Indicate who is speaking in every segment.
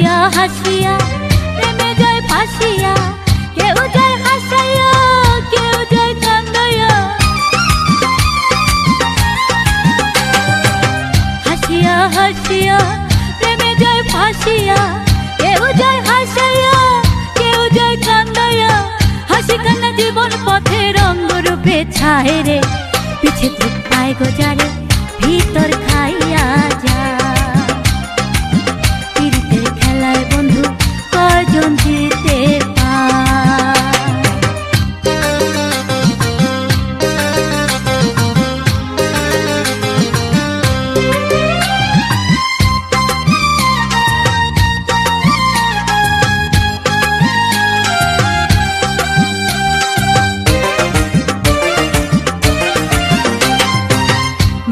Speaker 1: হাসিয়া হাসিয়া প্রেমে যায় ফাঁসিয়া, কেউ যায় হাসাইয়া কেউ যায় কান্দাইয়া। হাসিয়া হাসিয়া প্রেমে যায় ফাঁসিয়া, কেউ যায় হাসাইয়া কেউ যায় কান্দাইয়া। হাসি কান্না জীবন পথে রঙ্গ রূপে ছায় রে, পিছে দুঃখ পায় গোজারে ভিতর খাইয়া যা। পীড়িতের খেলায় বন্ধু কয়জন জিতে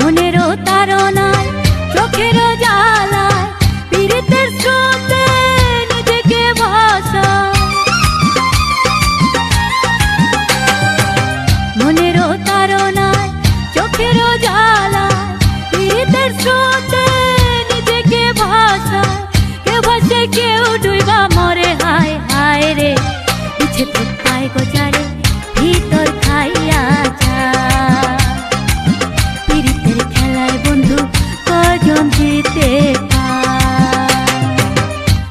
Speaker 1: মনেরও তাড়নায় চোখেরও জ্বালায় পীড়িতের স্রোতে নিজেকে ভাসায়। মনেরও তাড়নায় চোখেরও জ্বালায় পীড়িতের স্রোতে নিজেকে ভাসায়। কেউ ভাসে কেউ ডুইবা মরে হায় হায় রে, পিছে দুঃখ পায় গোজারে ভিতর খাইয়া যায়। পীড়িতের খেলায় বন্ধু কয়জন জিতে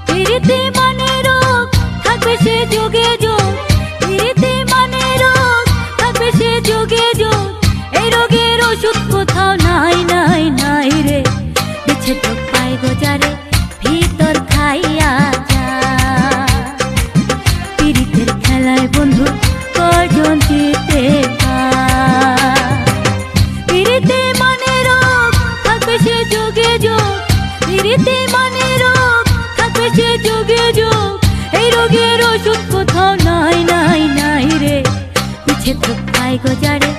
Speaker 1: পীড়িতি মানে রোগ থাকবে সে যুগে যুগ, পীড়িতি মানে রোগ থাকবে সে যুগে যুগ। এই রোগের ওষুধ কোথাও নাই নাই নাই রে, পিছে দুঃখ পায় গোজারে ভিতর খাইয়া যায়। পীড়িতের খেলায় বন্ধু কয়জন জিতে পীড়িতি মানে রোগ থাকবে সে যুগে যুগ, পীড়িতি মানে রোগ থাকবে সে যুগে যুগ। এই রোগের ওষুধ কোথাও নাই নাই নাই রে, পিছে দুঃখ পায় গোজারে